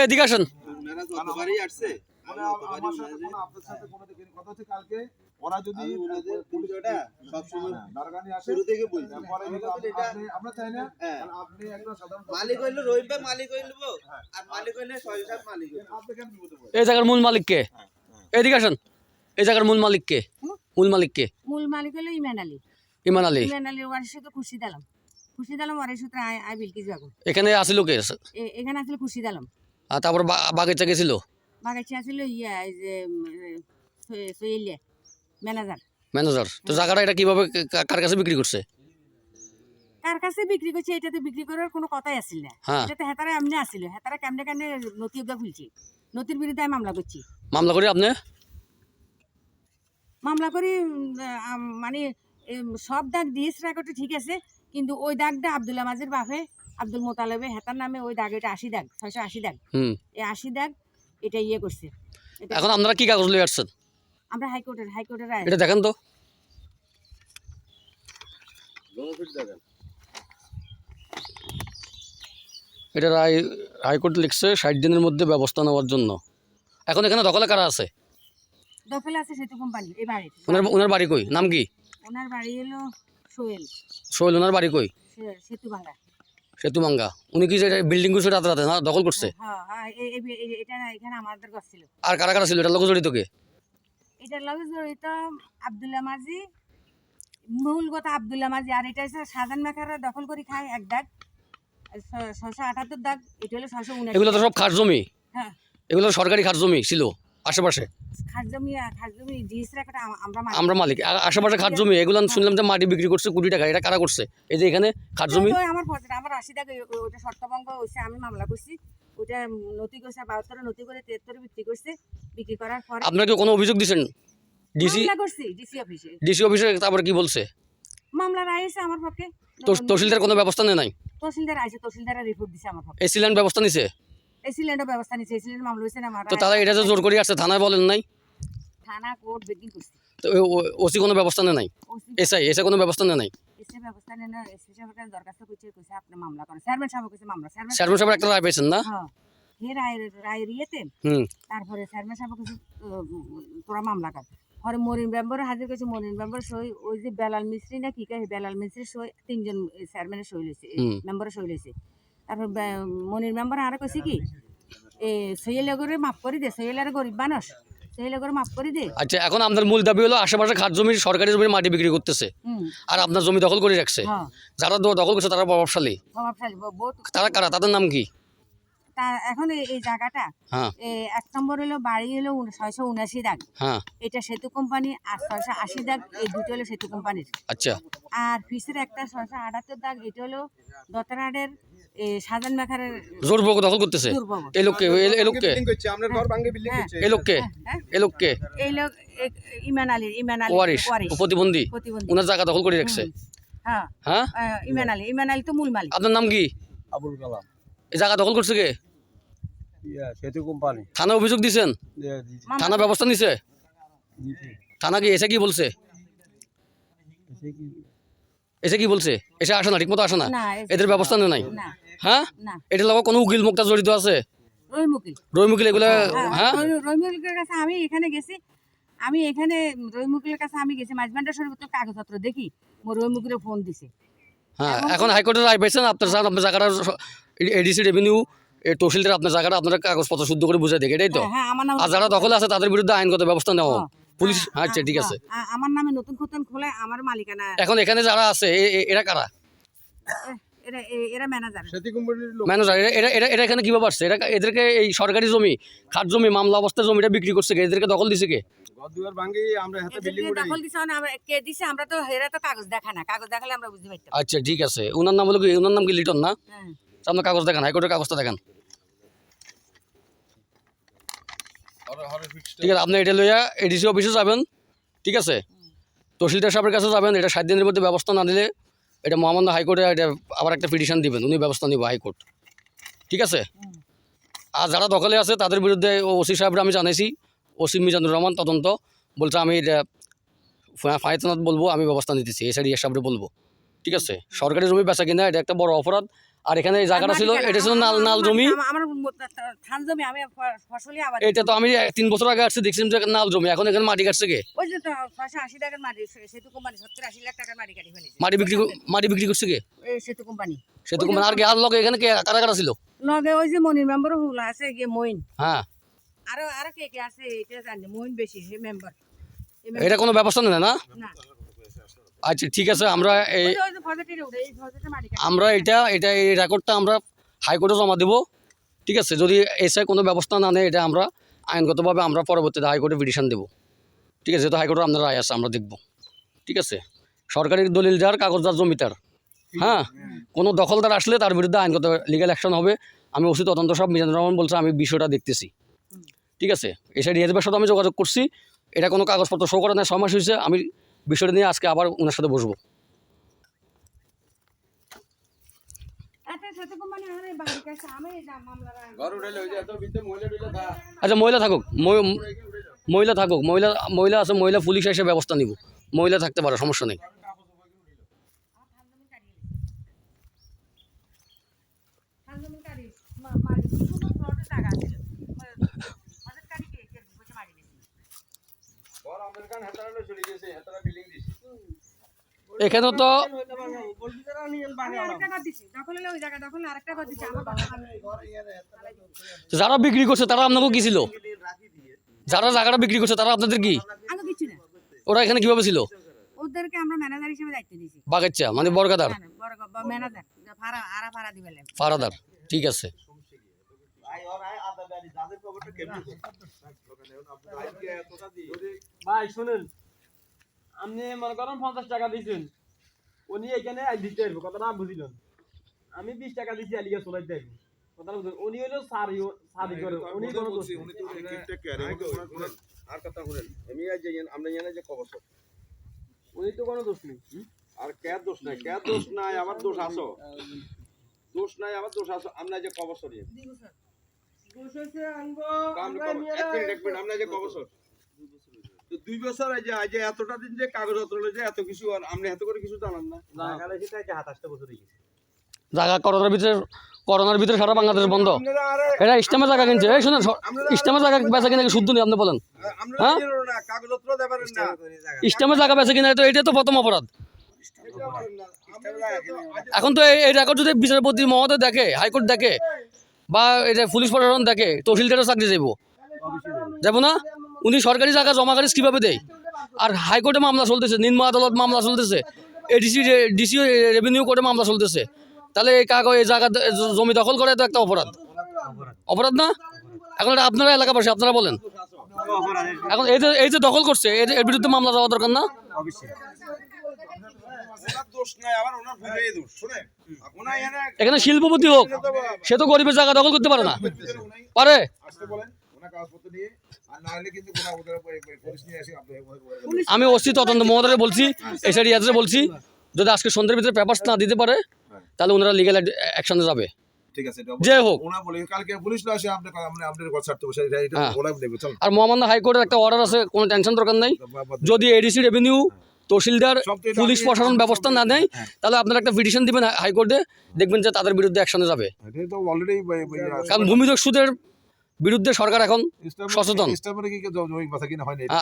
এদিকে আসেন। ওরা যদি শুরু থেকে আমরা চাই না আপনি একজন সাধারণ মালিক হইলো রহিম ভাই মালিক হইলো আর মালিক হইলে 6-7 মালিক আপনি কেন বিপদে পড়েন? এই জায়গার মূল মালিক কে? এদিকে আসেন। এই জায়গার মূল মালিক কে? মূল মালিক কে? মূল মালিক হলো ইমান আলী। ইমান আলী। ইমান আলী ওর সাথে খুশি দিলাম ওর সাথে আই বিলকিস বাগু। এখানে আসিল কে? এখানে আসলে খুশি দিলাম। আর তারপর বাগিচা গেছিল? বাগিচা আসলে ইয়া এই যে সোহেলিয়া ম্যানেজার। তো জায়গাটা এটা কিভাবে কার কাছে বিক্রি করছে? কার কাছে বিক্রি করছে এটাতে বিক্রি করার কোনো কথাই আসিল না। এটাতে হেতারা এমনি আসিল। হেতারা কেমনে কেমনে নথি উগা খুলছি। নথির বিরুদ্ধে আমি মামলা করছি। মামলা করি আপনি? মামলা করি মানে সব দাগ দিয়েছে রেকর্ডে ঠিক আছে, কিন্তু ওই দাগটা আব্দুল্লাহ মাজির বাপে আব্দুল মোতালেবে হেতার নামে ওই দাগ, এটা 80 দাগ, 680 দাগ। এই 80 দাগ এটা ইয়ে করছে। এখন আপনারা কি কাগজ লয়ে আসছেন? আমরা হাইকোর্টের রায়। এটা দেখেন তো। এটা হাইকোর্ট লিখছে 60 দিনের মধ্যে ব্যবস্থা নেওয়ার জন্য। এখন এখানে দখলে কারা আছে? দখলে আছে সেতু কোম্পানি। এই বাড়ি ওনার বাড়ি কই? নাম কি? ওনার বাড়ি হলো সোহেল। ওনার বাড়ি কই? সেতুভাঙ্গা। উনি কি বিল্ডিং করছে রাতে না দখল করছে? হ্যাঁ এটা এখানে আমাদের কাছে ছিল। আর কারা কারা ছিল এটার লগে জড়িত কে? এটার লগে জড়িত আব্দুল্লাহ মাজি, মূল কথা আব্দুল্লাহ মাজি। আর এটা হচ্ছে সাজান মেখারা দখল করে খায় এক দাগ, 678 দাগ। এটা হলো 679। এগুলো তো সব খাস জমি। হ্যাঁ, এগুলো সরকারি খাস জমি ছিল আশেপাশে। খাস জমি ডিএস রেকর্ড আমরা মালিক। আশেপাশে খাস জমি এগুলো শুনলাম যে মাটি বিক্রি করছে কোটি টাকা। এটা কারা করছে? এই যে এখানে খাস জমি আমার 80 দাগ। ওটা শর্তভঙ্গ হইছে, আমি মামলা করছি। ওটা নথি করছে 72 নথি করে 73 বিক্রি করছে। বিক্রি করার পরে আপনারা কি কোনো অভিযোগ দিবেন? মামলা করছি ডিসি অফিসে। তারপরে কি বলছে? মামলা রাইছে আমার পক্ষে। তহসিলদার কোনো ব্যবস্থা নেয় নাই? তহসিলদার আইছে, তহসিলদারের রিপোর্ট দিছে আমার পক্ষে। এসিল্যান্ড ব্যবস্থা নিছে? এসিল্যান্ডের ব্যবস্থা নিছে। এসিল্যান্ড মামলা হইছে না আমার। তো তারা এটা যে জোর করে আসছে থানায় বলেন নাই? থানা কোর্ট বেকিং করছে। তো ওসি কোনো ব্যবস্থা নেয় নাই? এসআই কোনো ব্যবস্থা নেয় নাই? এসে ব্যবস্থা নেয় না। এসপি সাহেবের দরখাস্ত করছে, কইছে আপনি মামলা করেন। চেয়ারম্যান সাহেব কইছে মামলা। চেয়ারম্যান সাহেব একটা রায় পেয়েছেন না? হ্যাঁ, হে রায় রিয়েতে। তারপরে চেয়ারম্যান সাহেব কইছে তোরা মামলা কর। পরে মরিন মেম্বার হাজির করেছে। মরিন মেম্বার সই, ওই যে বেলাল মিস্ত্রি না কি কয়, বেলাল মিস্ত্রি সই, 3 জন চেয়ারম্যানের সই লইছে, মেম্বারের সই লইছে। তারপর মনির মেম্বার আরে কইছে কি সইলে করে মাফ করে দে, সইলের গরিব মানুষ, সইলে করে মাফ করে দে। আচ্ছা, এখন আমাদের মূল দাবি হলো আশেপাশে খাস জমি, সরকারি জমির মাটি বিক্রি করতেছে আর আপনার জমি দখল করে রাখছে। যারা দখল করছে তারা প্রভাবশালী। তারা কারা? তাদের নাম কি? এখন এই জায়গাটা 1 নম্বর হলো বাড়ি হলো 679 দাগ। এটা সেতু কোম্পানি। আর 680 দাগ এই দুটো হলো সেতু কোম্পানির। আচ্ছা। আর পিছের একটা 678 দাগ এটা হলো দতরাডের সাজান মেখারের জোরপূর্বক দখল করতেছে। এই লোককে এই লোক ইমান আলী ওয়ারিশ প্রতিবন্ধী, ওনার জায়গা দখল করে রাখছে। হ্যাঁ, ইমান আলী তো মূল মালিক। আপনার নাম কি? আবুল কালাম। এই জায়গা দখল করছে কে? সেতু কোম্পানি। থানা অভিযোগ দিয়েছেন? থানা ব্যবস্থা নিছে? থানা কি এসে কি বলছে? এসে কি বলছে? এসে আসে না, ঠিক মতো আসে না, এদের ব্যবস্থা নেই নাই? হ্যাঁ, এটার লগে কোনো উকিল মুক্তা জড়িত আছে? রহিমুকিল এগুলো? হ্যাঁ, রহিমুকিলের কাছে আমি এখানে গেছি। রহিমুকিলের কাছে আমি গেছি, মাঝবান্ডার সর্বত্র কাগজপত্র দেখি রহিমুকিলে ফোন দিছে। হ্যাঁ, এখন হাইকোর্টের রায় পেয়েছেন আপনার জায়গাটা এডিসি রেভিনিউ তহসিলদার আপনার জায়গাটা আপনার কাগজপত্র শুদ্ধ করে বুঝে দেখে, এটাই তো? আর যারা দখলে আছে তাদের বিরুদ্ধে আইনগত ব্যবস্থা নেওয়া পুলিশ। আচ্ছা, ঠিক আছে। আমার নামে নতুন খতন খোলে, আমার মালিকানা। এখন এখানে যারা আছে এরা কারা? এরা ম্যানেজার। এরা এখানে কিভাবে আসছে? এদেরকে এই সরকারি জমি, খাস জমি, মামলা অবস্থায় জমিটা বিক্রি করছে কে? এদেরকে দখল দিছে কে? আচ্ছা, ঠিক আছে। ওনার নাম হলো কি? ওনার নাম কি লিটন না? আপনার কাগজ দেখান, হাইকোর্টের কাগজটা দেখান। ঠিক আছে, আপনি এটা লইয়া এডিসি অফিসে যাবেন। ঠিক আছে, তহসিলদার সাহেবের কাছে যাবেন। এটা 60 দিনের মধ্যে ব্যবস্থা না দিলে এটা মহামান্য হাইকোর্টে এটা আবার একটা পিটিশন দিবেন, উনি ব্যবস্থা নিব হাইকোর্ট। ঠিক আছে। আর যারা দখলে আছে তাদের বিরুদ্ধে ওসি সাহেবরা আমি জানাইছি। ওসি মিজানুর রহমান তদন্ত বলছে, আমি এটা ফায়তনাথ বলবো, আমি ব্যবস্থা নিতেছি। এসআই সাহেবরে বলবো। ঠিক আছে, সরকারি জমি বেচা কিনা এটা একটা বড় অপরাধ। আর এখানে এই জায়গাটা ছিল, এটা ছিল নাল জমি। আমার ধান জমি, আমি ফসলি আবাদ। এটা তো আমি 3 বছর আগে আসছি, দেখছিলাম যে নাল জমি, এখন এখানে মাটি কাটছে কে? ওই যে তো 680 টাকার মাটি, সেতু কোম্পানি 70-80 লাখ টাকার মাটি কাটি ফেলেছে। মাটি বিক্রি করছে কে? এই সেতু কোম্পানি। আর কে আর লগে এখানে কে কারা কারা ছিল? লগে ওই যে মনির মেম্বার হুলা আছে, গিয়ে মইন, হ্যাঁ, আরো কে আছে এটা জানি, মইন বেশি হে মেম্বার। এটা কোনো ব্যবস্থা নেই না? না, আচ্ছা ঠিক আছে, আমরা এই ওই যে ফজেটের উঠে, এই ফজেটের মাটি কাটি। আমরা এই রেকর্ডটা আমরা হাইকোর্টে জমা দেবো। ঠিক আছে, যদি এসে কোনো ব্যবস্থা না নেয়, এটা আমরা আইনগতভাবে আমরা পরবর্তীতে হাইকোর্টে পিটিশন দেবো। ঠিক আছে, যেহেতু হাইকোর্টে আপনার রায় আছে, আমরা দেখব। ঠিক আছে, সরকারি দলিল যার, কাগজদার জমিদার, হ্যাঁ, কোনো দখলদার আসলে তার বিরুদ্ধে আইনগত লিগ্যাল অ্যাকশন হবে। আমি ওসি তদন্ত সব মিজানুর রহমান বলছে, আমি বিষয়টা দেখতেছি। ঠিক আছে, এসে রিয়াজের সাথে আমি যোগাযোগ করছি, এটা কোনো কাগজপত্র শো করা নেই, 6 মাস হয়েছে। আমি বিষয়টা নিয়ে আজকে আবার ওনার সাথে বসবো। এত সেতু কোম্পানি আরে বাড়ি কাছে, আমি যা মামলা আচ্ছা, মহিলা থাকুক, মহিলা আছে, মহিলা পুলিশ এসে ব্যবস্থা নিব। মহিলা থাকতে পারে, সমস্যা নেই। এখানে তো যারা বিক্রি করছে তারা আপনাকে কি ছিল? যারা জায়গাটা বিক্রি করছে তারা আপনাদের কি? ওরা এখানে কিভাবে ছিল? ওদেরকে আমরা ম্যানেজার হিসেবে দায়িত্ব দিয়েছি। বাগেচ্চা মানে বর্গাদার, ম্যানেজার ভাড়া দিবেন। ফারাদার, ঠিক আছে। ভাই শুনুন, আপনি মনে করেন 50 টাকা দিয়েছেন, উনি এখানে দিতে আসবো, কথাটা বুঝলেন? আমি 20 টাকা দিচ্ছি, আলিয়া চলাই দেব, কথাটা বুঝলেন? উনি হলো সারি করে, উনি কোনো দোষ নেই। আর কথা বলেন, আমি আজ আমরা জানি যে কবর উনি তো কোনো দোষ নেই। আর কে দোষ নাই, আবার দোষ আসো, আমরা যে কবর সরিয়ে আমরা যে কবর তো 2 বছর এই যে এতটা দিন যে কাগজপত্র যে এত কিছু, আর আপনি এত করে কিছু জানান না। জায়গা করোনার ভিতরে সারা বাংলাদেশ বন্ধ। এটা ইস্টেমের জায়গা কিনছে। এই শুনেন, ইস্টেমের জায়গা বেচা কিনা শুদ্ধ নেই, আপনি বলেন। হ্যাঁ, কাগজপত্র দেবেন না, ইস্টেমের জায়গা বেচা কিনা, তো এটা তো প্রথম অপরাধ। এখন তো এই রেকর্ড যদি বিচারপতি মহোদয় দেখে, হাইকোর্ট দেখে, বা এটা পুলিশ প্রশাসন দেখে, তহসিলদারের চাকরি যাব না। উনি সরকারি জায়গা জমাকারী কিভাবে দেয়? আর হাইকোর্টে মামলা চলতেছে, নিম্ন আদালত মামলা চলতেছে, ডিসি রেভিনিউ কোর্টে মামলা চলতেছে। তাহলে এই এই জায়গা জমি দখল করে তো একটা অপরাধ না? এখন এটা আপনারা এলাকাবাসী, আপনারা বলেন। এখন এই যে দখল করছে, এর বিরুদ্ধে মামলা যাওয়া দরকার না? এখানে শিল্পপতি হোক, সে তো গরিবের জায়গা দখল করতে পারে না, পারে? আমি ওসি তদন্ত মহোদয় বলছি, এসআর রিয়াজে বলছি, যদি আজকে সন্ধ্যের ভিতরে পেপারস না দিতে পারে, তাহলে ওনারা লিগ্যাল অ্যাকশনে যাবে। ঠিক আছে, যে হোক। কালকে পুলিশ আসে, আপনাদের কথা ছাড়তে বসে, আর মহামান্য হাইকোর্টের একটা অর্ডার আছে, কোনো টেনশন দরকার নাই। যদি এডিসি রেভিনিউ, তহসিলদার, পুলিশ প্রশাসন ব্যবস্থা না নেয়, তাহলে আপনারা একটা পিটিশন দিবেন হাইকোর্টে, দেখবেন যে তাদের বিরুদ্ধে অ্যাকশনে যাবে। কারণ ভূমিদস্যুদের সুদের বিরুদ্ধে সরকার এখন সচেতন।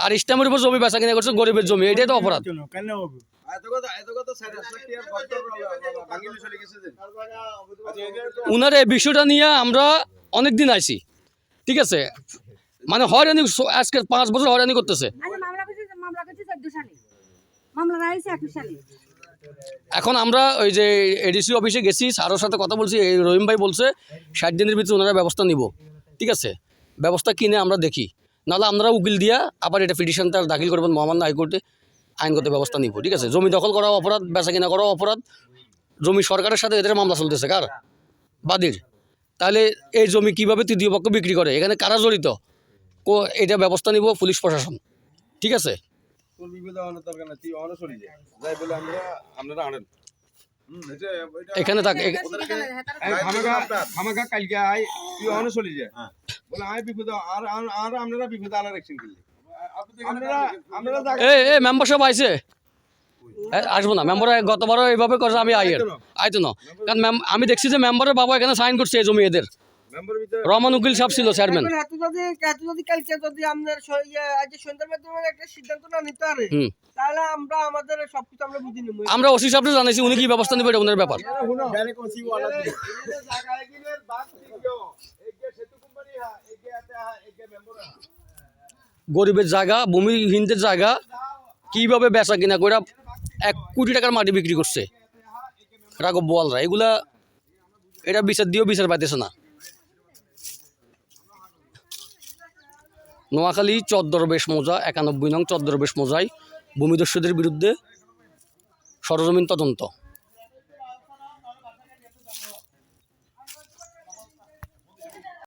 আর ইস্টেমের উপর জমি বেচা কিনা করছে, গরিবের জমি, এটাই তো অপরাধ। উনার এই বিষয়টা নিয়ে আমরা অনেকদিন আইছি। ঠিক আছে, মানে হয়রানি, আজকে 5 বছর হয়রানি করতেছে। এখন আমরা ওই যে এডিসি অফিসে গেছি, স্যারের সাথে কথা বলছি, এই রহিম ভাই বলছে 60 দিনের ভিতরে ওনারা ব্যবস্থা নিব। ঠিক আছে, ব্যবস্থা কিনে আমরা দেখি, নাহলে আমরা উকিল দিয়া আবার এটা পিটিশনটা দাখিল করবেন মহামান্য হাইকোর্টে, আইনগত ব্যবস্থা নিব। ঠিক আছে, জমি দখল করা অপরাধ, বেচা কিনা করা অপরাধ, জমি সরকারের সাথে এদের মামলা চলতেছে, কার? বাদীর। তাহলে এই জমি কিভাবে তৃতীয় পক্ষ বিক্রি করে, এখানে কারা জড়িত, এটা ব্যবস্থা নিব পুলিশ প্রশাসন। ঠিক আছে, এখানে থাক, মেম্বারশিপ আইছে, আসবো না মেম্বার গতবারও এইভাবে করছে আমি আইতো না কারণ আমি দেখছি যে মেম্বারের বাবা এখানে সাইন করছে এই জমি এদের রহমান উকিল সাহেব ছিল চেয়ারম্যান এখন যদি কালকে যদি আমাদের আজ সন্ধ্যার মাধ্যমে একটা সিদ্ধান্ত না নিতে পারে তাহলে আমরা আমাদের সবকিছু আমরা বুঝে নেব। আমরা ওসি সাহেবকে জানাইছি উনি কি ব্যবস্থা নেবে এটা ওনার ব্যাপার গরিবের জায়গা ভূমিহীনদের জায়গা কিভাবে বেচা কিনা করে 1 কোটি টাকার মাটি বিক্রি করছে রাঘব বোয়ালরা এগুলা এটা বিচার দিয়েও বিচার পাইতেছে না। নোয়াখালী চরদরবেশ মৌজা 91 নং চরদরবেশ মৌজায় ভূমিদস্যুদের বিরুদ্ধে সরজমিন তদন্ত।